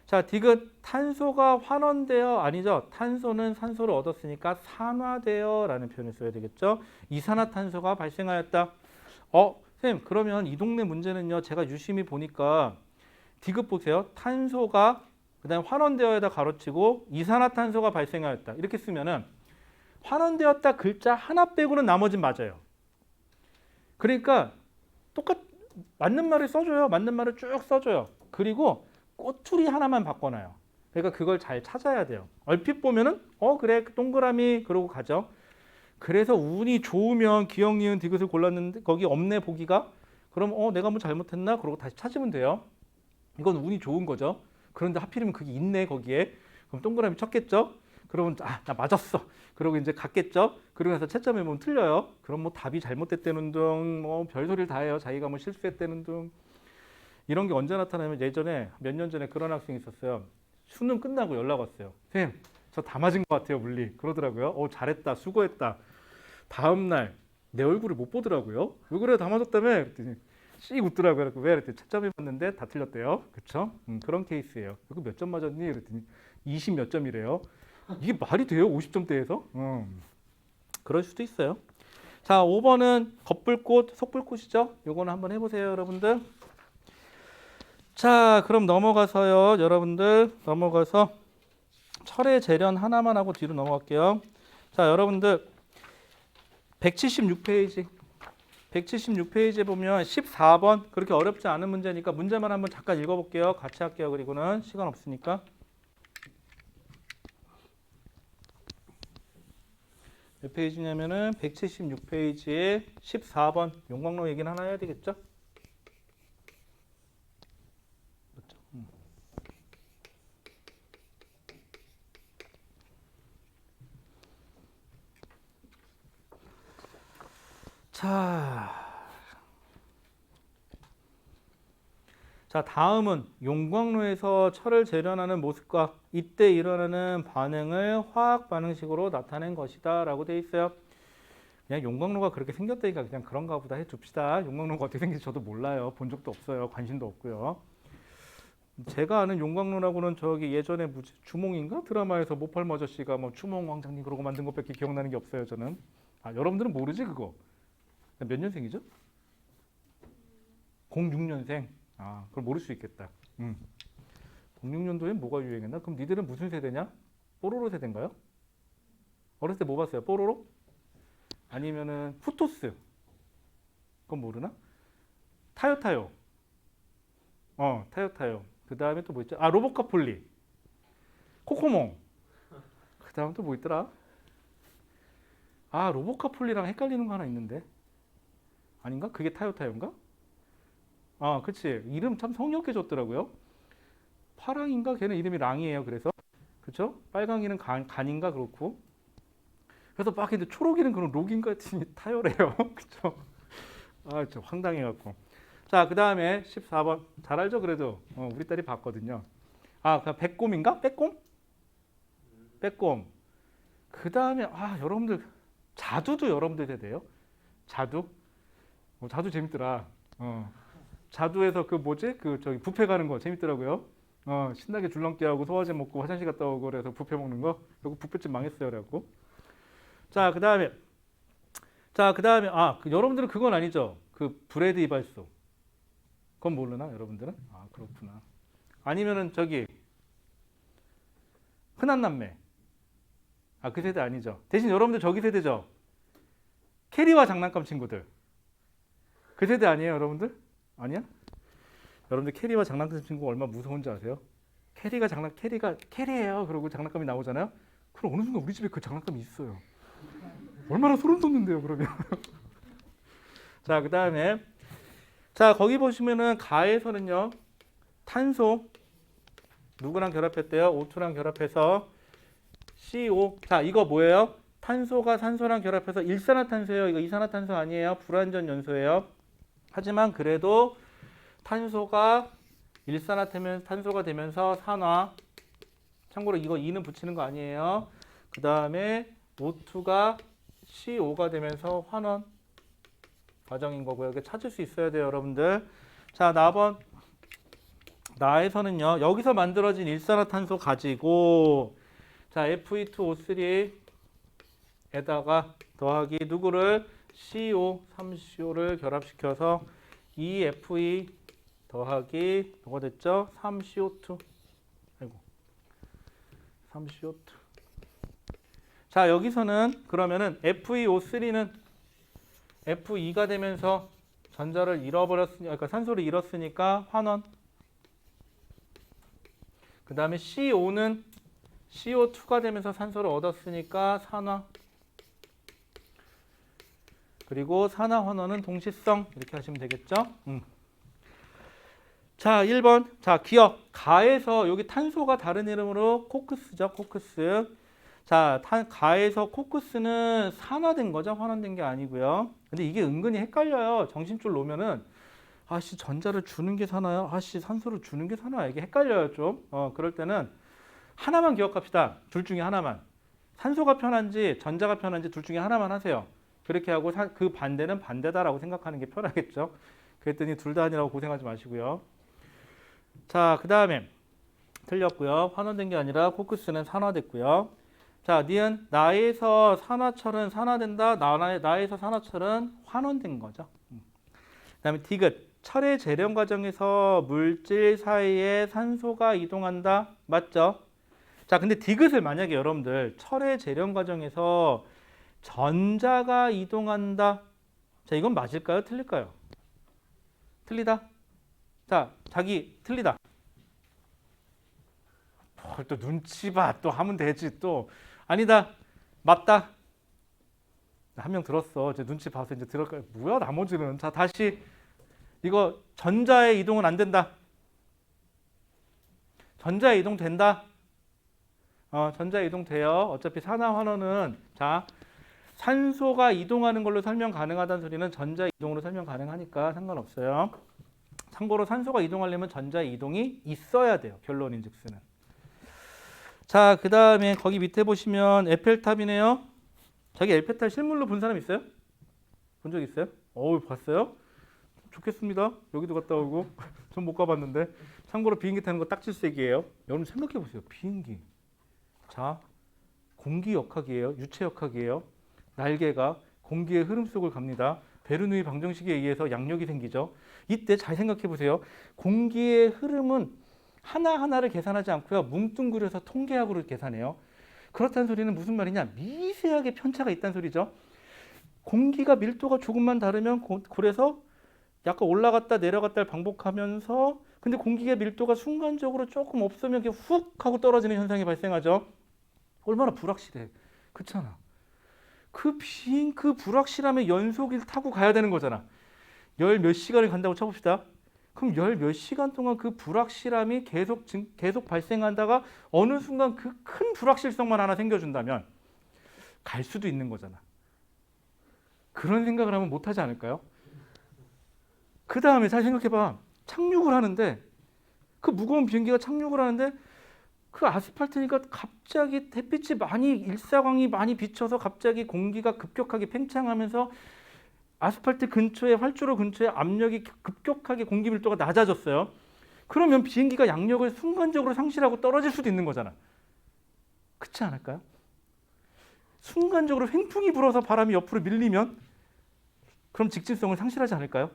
Speaker 1: 자, 디귿 탄소가 환원되어 아니죠. 탄소는 산소를 얻었으니까 산화되어 라는 표현을 써야 되겠죠. 이산화탄소가 발생하였다. 선생님 그러면 이 동네 문제는요. 제가 유심히 보니까 디귿 보세요. 탄소가 그다음에 환원되어에다 가로치고 이산화탄소가 발생하였다. 이렇게 쓰면은 환원되었다 글자 하나 빼고는 나머진 맞아요. 그러니까 맞는 말을 써줘요. 맞는 말을 쭉 써줘요. 그리고 꼬투리 하나만 바꿔놔요. 그러니까 그걸 잘 찾아야 돼요. 얼핏 보면은 그래 동그라미 그러고 가죠. 그래서 운이 좋으면 기억, 니은, 디귿을 골랐는데 거기 없네 보기가. 그럼 내가 뭐 잘못했나? 그러고 다시 찾으면 돼요. 이건 운이 좋은 거죠. 그런데 하필이면 그게 있네 거기에. 그럼 동그라미 쳤겠죠. 그러면 나 맞았어. 그러고 이제 갔겠죠. 그러고 나서 채점해 보면 틀려요. 그럼 뭐 답이 잘못됐다는 둥, 뭐 별소리를 다 해요. 자기가 뭐 실수했다는 둥. 이런 게 언제 나타나면 예전에 몇 년 전에 그런 학생이 있었어요. 수능 끝나고 연락 왔어요. 선생님, 저 다 맞은 것 같아요, 물리. 그러더라고요. 잘했다, 수고했다. 다음 날 내 얼굴을 못 보더라고요. 왜 그래, 다 맞았다며? 그랬더니 씩 웃더라고요. 왜? 그랬더니 채점해봤는데 다 틀렸대요. 그렇죠? 그런 케이스예요. 이거 몇 점 맞았니? 그랬더니 20 몇 점이래요. 이게 말이 돼요? 50점대에서? 그럴 수도 있어요. 자, 5번은 겉불꽃, 속불꽃이죠? 요거는 한번 해보세요, 여러분들. 자, 그럼 넘어가서요. 여러분들 넘어가서 철의 재련 하나만 하고 뒤로 넘어갈게요. 자, 여러분들 176페이지 176페이지에 보면 14번 그렇게 어렵지 않은 문제니까 문제만 한번 잠깐 읽어볼게요. 같이 할게요. 그리고는 시간 없으니까. 몇 페이지냐면은 176페이지에 14번 용광로 얘기는 하나 해야 되겠죠? 맞죠? 자, 다음은 용광로에서 철을 재련하는 모습과 이때 일어나는 반응을 화학 반응식으로 나타낸 것이다 라고 되어 있어요. 그냥 용광로가 그렇게 생겼다니까 그냥 그런가 보다 해줍시다. 용광로가 어떻게 생긴지 저도 몰라요. 본 적도 없어요. 관심도 없고요. 제가 아는 용광로라고는 저기 예전에 주몽인가 드라마에서 모팔모 아저씨가 뭐 주몽 왕장님 그러고 만든 것밖에 기억나는 게 없어요. 저는. 아, 여러분들은 모르지 그거? 몇 년생이죠? 06년생. 아, 그걸 모를 수 있겠다. 06년도에 뭐가 유행했나? 그럼 니들은 무슨 세대냐? 뽀로로 세대인가요? 어렸을 때 뭐 봤어요? 뽀로로? 아니면은 푸토스? 그건 모르나? 타요타요. 타요타요. 그 다음에 또 뭐 있죠? 아, 로보카폴리. 코코몽. 그 다음 또 뭐 있더라? 아, 로보카폴리랑 헷갈리는 거 하나 있는데. 아닌가? 그게 타요타요인가? 아, 그치. 이름 참 성의없게 줬더라고요. 파랑인가? 걔는 이름이 랑이에요. 그래서. 그쵸? 빨강이는 간인가? 그렇고. 그래서 막 근데 초록이는 그런 록인가 했더니 타요래요. 그쵸? 아, 저 황당해갖고. 자, 그 다음에 14번. 잘 알죠? 그래도. 우리 딸이 봤거든요. 아, 그 백곰인가? 빼꼼? 빼꼼. 그 다음에, 아, 여러분들, 자두도 여러분들 세대요? 자두? 자두 재밌더라. 자두에서 그 뭐지? 그 저기 뷔페 가는 거 재밌더라고요. 신나게 줄넘기 하고 소화제 먹고 화장실 갔다 오고 그래서 뷔페 먹는 거. 그리고 뷔페집 망했어요. 그래갖고. 자, 그다음에 여러분들은 그건 아니죠. 그 브레드 이발소. 그건 모르나? 여러분들은? 아, 그렇구나. 아니면은 저기 흔한 남매. 아, 그 세대 아니죠. 대신 여러분들 저기 세대죠. 캐리와 장난감 친구들. 그 세대 아니에요, 여러분들? 아니야? 여러분들 캐리와 장난감 친구가 얼마나 무서운지 아세요? 캐리가 캐리예요. 그러고 장난감이 나오잖아요. 그럼 어느 순간 우리 집에 그 장난감이 있어요. 얼마나 소름 돋는데요, 그러면. 자, 그다음에 자, 거기 보시면은 가에서는요. 탄소 누구랑 결합했대요? O2랑 결합해서 CO. 자, 이거 뭐예요? 탄소가 산소랑 결합해서 일산화탄소예요. 이거 이산화탄소 아니에요. 불완전 연소예요. 하지만 그래도 탄소가 일산화되면 탄소가 되면서 산화. 참고로 이거 2는 붙이는 거 아니에요. 그 다음에 O2가 CO가 되면서 환원 과정인 거고요. 이렇게 찾을 수 있어야 돼요, 여러분들. 자, 나에서는요. 여기서 만들어진 일산화탄소 가지고 자, Fe2O3에다가 더하기 누구를 CO, 3CO를 결합시켜서 2Fe 더하기 뭐가 됐죠? 3CO2. 아이고. 3CO2. 자, 여기서는 그러면은 FeO3는 Fe2가 되면서 전자를 잃어버렸으니까, 그러니까 산소를 잃었으니까 환원. 그 다음에 CO는 CO2가 되면서 산소를 얻었으니까 산화. 그리고 산화 환원은 동시성. 이렇게 하시면 되겠죠? 자, 1번. 자, 기억. 가에서 여기 탄소가 다른 이름으로 코크스죠. 코크스. 자, 가에서 코크스는 산화된 거죠. 환원된 게 아니고요. 근데 이게 은근히 헷갈려요. 정신줄 놓으면은 아씨 전자를 주는 게 산화야. 아씨 산소를 주는 게 산화야. 이게 헷갈려요, 좀. 그럴 때는 하나만 기억합시다. 둘 중에 하나만. 산소가 편한지 전자가 편한지 둘 중에 하나만 하세요. 그렇게 하고 그 반대는 반대다라고 생각하는 게 편하겠죠. 그랬더니 둘 다 아니라고 고생하지 마시고요. 자, 그 다음에 틀렸고요. 환원된 게 아니라 코크스는 산화됐고요. 자, 니은 나에서 산화철은 산화된다. 나에서 산화철은 환원된 거죠. 그 다음에 디귿. 철의 재련 과정에서 물질 사이에 산소가 이동한다. 맞죠? 자, 근데 디귿을 만약에 여러분들 철의 재련 과정에서 전자가 이동한다. 자, 이건 맞을까요? 틀릴까요? 틀리다. 자, 자기 틀리다. 뭘 또 눈치 봐. 또 하면 되지. 또 아니다. 맞다. 한 명 들었어. 이제 눈치 봐서 이제 들을까요? 뭐야 나머지는. 자, 다시 이거 전자의 이동은 안 된다. 전자 이동 된다. 전자 이동 돼요. 어차피 산화 환원은 자 산소가 이동하는 걸로 설명 가능하다는 소리는 전자 이동으로 설명 가능하니까 상관없어요. 참고로 산소가 이동하려면 전자 이동이 있어야 돼요. 결론인즉슨은. 자, 그 다음에 거기 밑에 보시면 에펠탑이네요. 자기 에펠탑 실물로 본 사람 있어요? 본 적 있어요? 봤어요? 좋겠습니다. 여기도 갔다 오고. 전 못 가봤는데. 참고로 비행기 타는 거 딱 질색이에요. 여러분 생각해 보세요. 비행기. 자, 공기 역학이에요. 유체 역학이에요. 날개가 공기의 흐름 속을 갑니다. 베르누이 방정식에 의해서 양력이 생기죠. 이때 잘 생각해 보세요. 공기의 흐름은 하나하나를 계산하지 않고요. 뭉뚱그려서 통계학으로 계산해요. 그렇다는 소리는 무슨 말이냐? 미세하게 편차가 있다는 소리죠. 공기가 밀도가 조금만 다르면 그래서 약간 올라갔다 내려갔다를 반복하면서 근데 공기의 밀도가 순간적으로 조금 없으면 이렇게 훅 하고 떨어지는 현상이 발생하죠. 얼마나 불확실해. 그렇잖아. 그 불확실함의 연속을 타고 가야 되는 거잖아. 열 몇 시간을 간다고 쳐봅시다. 그럼 열 몇 시간 동안 그 불확실함이 계속 발생한다가 어느 순간 그 큰 불확실성만 하나 생겨준다면 갈 수도 있는 거잖아. 그런 생각을 하면 못하지 않을까요? 그 다음에 잘 생각해봐. 착륙을 하는데 그 무거운 비행기가 착륙을 하는데 그 아스팔트니까 갑자기 햇빛이 일사광이 많이 비쳐서 갑자기 공기가 급격하게 팽창하면서 아스팔트 근처에 활주로 근처에 압력이 급격하게 공기 밀도가 낮아졌어요. 그러면 비행기가 양력을 순간적으로 상실하고 떨어질 수도 있는 거잖아. 그렇지 않을까요? 순간적으로 횡풍이 불어서 바람이 옆으로 밀리면 그럼 직진성을 상실하지 않을까요?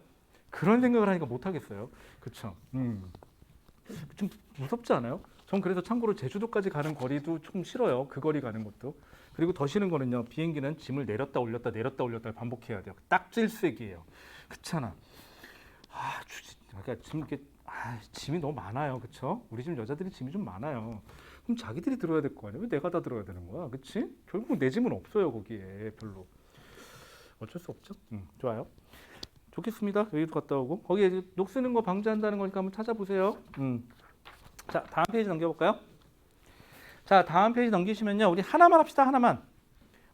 Speaker 1: 그런 생각을 하니까 못하겠어요. 그렇죠? 좀 무섭지 않아요? 전 그래서 참고로 제주도까지 가는 거리도 좀 싫어요. 그 거리 가는 것도. 그리고 더 싫은 거는요. 비행기는 짐을 내렸다 올렸다 내렸다 올렸다 반복해야 돼요. 딱 질색이에요. 그렇잖아. 그러니까 짐이 너무 많아요. 그렇죠? 우리 집 여자들이 짐이 좀 많아요. 그럼 자기들이 들어야 될 거 아니에요? 왜 내가 다 들어야 되는 거야? 그렇지? 결국 내 짐은 없어요. 거기에 별로. 어쩔 수 없죠. 좋아요. 좋겠습니다. 여기도 갔다 오고. 거기에 녹 쓰는 거 방지한다는 거니까 한번 찾아보세요. 자, 다음 페이지 넘겨볼까요? 자, 다음 페이지 넘기시면요. 우리 하나만 합시다. 하나만.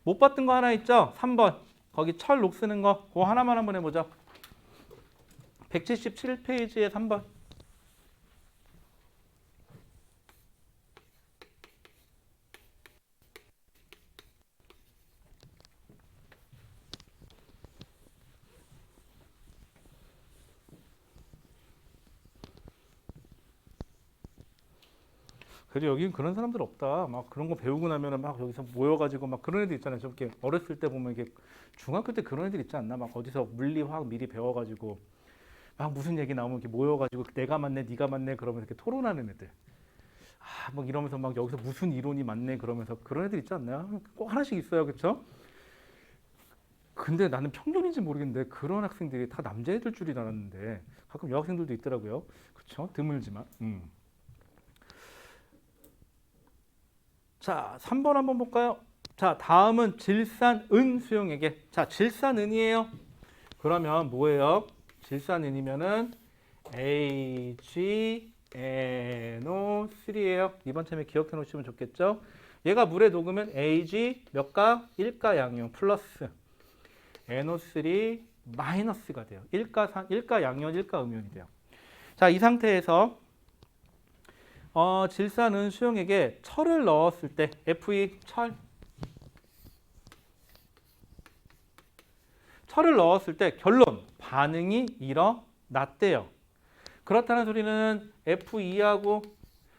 Speaker 1: 못 봤던 거 하나 있죠? 3번. 거기 철 녹 쓰는 거. 그거 하나만 한번 해보죠. 177페이지에 3번. 그래 여기는 그런 사람들 없다. 막 그런 거 배우고 나면은 막 여기서 모여가지고 막 그런 애들 있잖아요. 저렇게 어렸을 때 보면 이게 중학교 때 그런 애들 있지 않나? 막 어디서 물리 화학 미리 배워가지고 막 무슨 얘기 나오면 이렇게 모여가지고 내가 맞네, 네가 맞네 그러면서 이렇게 토론하는 애들. 막 이러면서 막 여기서 무슨 이론이 맞네 그러면서 그런 애들 있지 않나요? 꼭 하나씩 있어요, 그렇죠? 근데 나는 편견인지 모르겠는데 그런 학생들이 다 남자애들 줄이 알았는데 가끔 여학생들도 있더라고요. 그렇죠? 드물지만. 자, 3번 한번 볼까요? 자, 다음은 질산은 수용액에. 자, 질산은이에요. 그러면 뭐예요? 질산은이면은 AgNO3예요. 이번 참에 기억해 놓으시면 좋겠죠? 얘가 물에 녹으면 Ag 몇가? 1가 양이온 플러스 NO3 마이너스가 돼요. 1가 양이온, 1가 음이온이 돼요. 자, 이 상태에서 질산은 수용액에 철을 넣었을 때 Fe 철을 넣었을 때 결론 반응이 일어났대요. 그렇다는 소리는 Fe2하고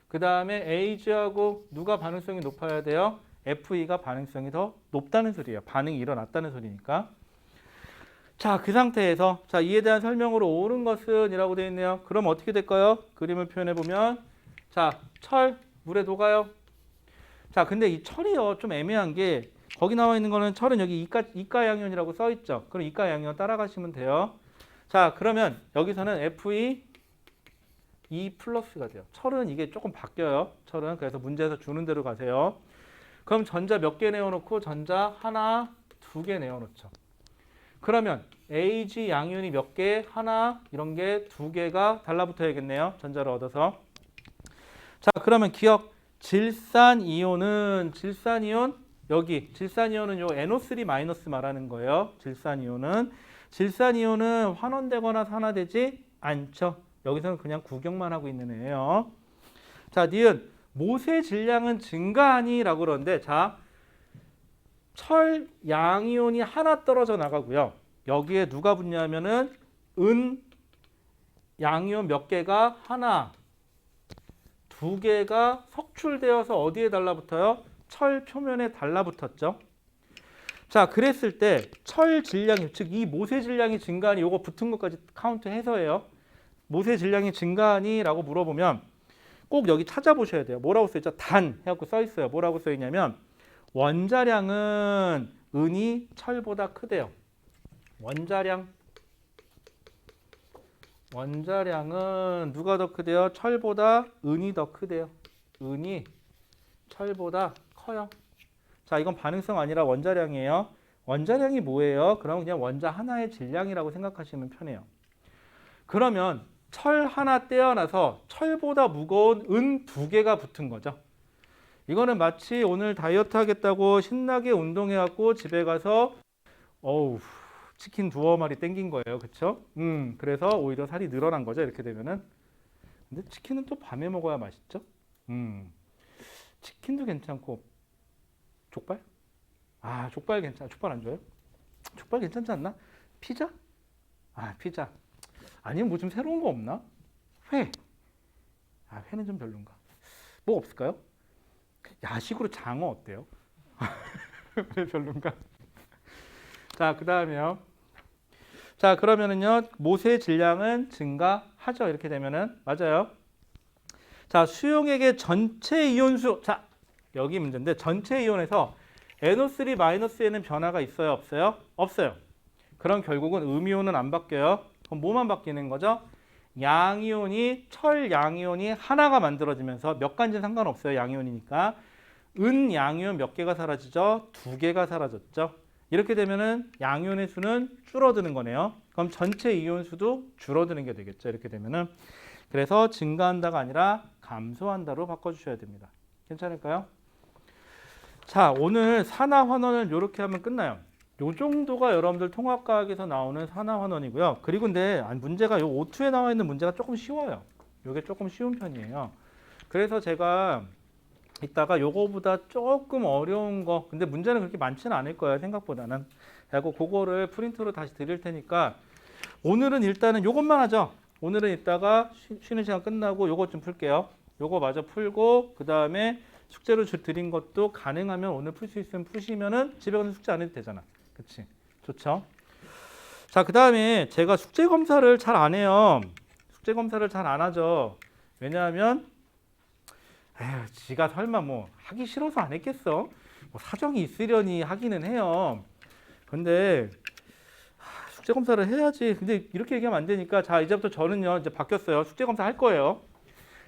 Speaker 1: 그 다음에 Ag하고 누가 반응성이 높아야 돼요? Fe가 반응성이 더 높다는 소리예요. 반응이 일어났다는 소리니까. 자, 그 상태에서 자 이에 대한 설명으로 옳은 것은 이라고 되어 있네요. 그럼 어떻게 될까요? 그림을 표현해 보면 자, 철 물에 녹아요. 자, 근데 이 철이요 좀 애매한 게 거기 나와 있는 거는 철은 여기 이가 양이온이라고 써 있죠. 그럼 이가 양이온 따라가시면 돼요. 자, 그러면 여기서는 Fe E 플러스가 돼요. 철은 이게 조금 바뀌어요. 철은 그래서 문제에서 주는 대로 가세요. 그럼 전자 몇 개 내어놓고 전자 하나, 두 개 내어놓죠. 그러면 Ag 양이온이 몇 개? 하나, 이런 게 두 개가 달라붙어야겠네요. 전자를 얻어서. 자, 그러면 기억. 질산이온은 여기 질산이온은 요 NO3 마이너스 말하는 거예요. 질산이온은 환원되거나 산화되지 않죠. 여기서는 그냥 구경만 하고 있는 애예요. 자, 니은 모세 질량은 증가하니라고 그러는데 자, 철 양이온이 하나 떨어져 나가고요. 여기에 누가 붙냐면은 은 양이온 몇 개가 하나, 두 개가 석출되어서 어디에 달라붙어요? 철 표면에 달라붙었죠. 자, 그랬을 때 철 질량이 즉 이 모세 질량이 증가하니 요거 붙은 것까지 카운트해서 해요. 모세 질량이 증가하니라고 물어보면 꼭 여기 찾아보셔야 돼요. 뭐라고 써 있죠? 단 해갖고 써 있어요. 뭐라고 써 있냐면 원자량은 은이 철보다 크대요. 원자량은 누가 더 크대요? 철보다 은이 더 크대요. 은이 철보다 커요. 자, 이건 반응성 아니라 원자량이에요. 원자량이 뭐예요? 그럼 그냥 원자 하나의 질량이라고 생각하시면 편해요. 그러면 철 하나 떼어놔서 철보다 무거운 은 두 개가 붙은 거죠. 이거는 마치 오늘 다이어트 하겠다고 신나게 운동해갖고 집에 가서 어우 치킨 두어 마리 땡긴 거예요. 그쵸? 그래서 오히려 살이 늘어난 거죠. 이렇게 되면은. 근데 치킨은 또 밤에 먹어야 맛있죠? 치킨도 괜찮고 족발? 아, 족발 괜찮아. 족발 안 좋아요? 족발 괜찮지 않나? 피자? 아, 피자. 아니면 뭐 좀 새로운 거 없나? 회. 아, 회는 좀 별론가. 뭐 없을까요? 야식으로 장어 어때요? 왜 별론가? 자, 그 다음에요. 자, 그러면은요, 모세 질량은 증가하죠. 이렇게 되면은. 맞아요. 자, 수용액의 전체 이온수. 자, 여기 문제인데, 전체 이온에서 NO3 마이너스에는 변화가 있어요? 없어요? 없어요. 그럼 결국은 음이온은 안 바뀌어요. 그럼 뭐만 바뀌는 거죠? 양이온이, 철 양이온이 하나가 만들어지면서 몇 가지는 상관없어요. 양이온이니까. 은 양이온 몇 개가 사라지죠? 두 개가 사라졌죠. 이렇게 되면은 양이온의 수는 줄어드는 거네요. 그럼 전체 이온 수도 줄어드는 게 되겠죠. 이렇게 되면은. 그래서 증가한다가 아니라 감소한다로 바꿔주셔야 됩니다. 괜찮을까요? 자, 오늘 산화환원을 이렇게 하면 끝나요. 요 정도가 여러분들 통합과학에서 나오는 산화환원이고요. 그리고 근데 문제가 요 O2에 나와 있는 문제가 조금 쉬워요. 요게 조금 쉬운 편이에요. 그래서 제가 이따가 요거보다 조금 어려운 거, 근데 문제는 그렇게 많지는 않을 거예요. 생각보다는. 그리고 그거를 프린트로 다시 드릴 테니까 오늘은 일단은 요것만 하죠. 오늘은 이따가 쉬는 시간 끝나고 요것 좀 풀게요. 요거 마저 풀고 그 다음에 숙제로 드린 것도 가능하면 오늘 풀 수 있으면 푸시면은 집에 가서 숙제 안 해도 되잖아. 그치? 좋죠? 자, 그 다음에 제가 숙제 검사를 잘 안 해요. 숙제 검사를 잘 안 하죠. 왜냐하면 에휴, 지가 설마 뭐 하기 싫어서 안 했겠어? 뭐 사정이 있으려니 하기는 해요. 근데 숙제 검사를 해야지. 근데 이렇게 얘기하면 안 되니까 자, 이제부터 저는요 이제 바뀌었어요. 숙제 검사 할 거예요.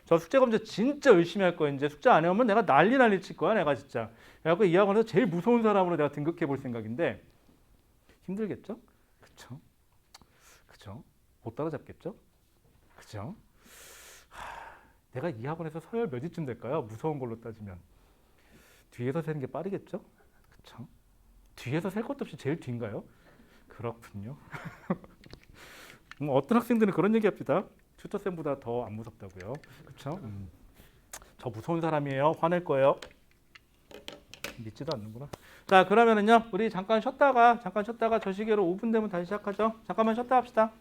Speaker 1: 저 숙제 검사 진짜 열심히 할 거예요. 이제 숙제 안 해오면 내가 난리 칠 거야, 내가 진짜. 그래갖고 이 학원에서 제일 무서운 사람으로 내가 등극해 볼 생각인데 힘들겠죠? 그쵸? 못 따라잡겠죠? 그죠? 내가 이 학원에서 서열 몇위쯤 될까요? 무서운 걸로 따지면 뒤에서 세는 게 빠르겠죠? 그쵸? 뒤에서 셀 것도 없이 제일 뒤인가요? 그렇군요. 어떤 학생들은 그런 얘기합니다. 튜터쌤보다 더 안 무섭다고요. 그쵸? 저 무서운 사람이에요. 화낼 거예요. 믿지도 않는구나. 자, 그러면은요 우리 잠깐 쉬었다가 저 시계로 5분 되면 다시 시작하죠. 잠깐만 쉬었다 합시다.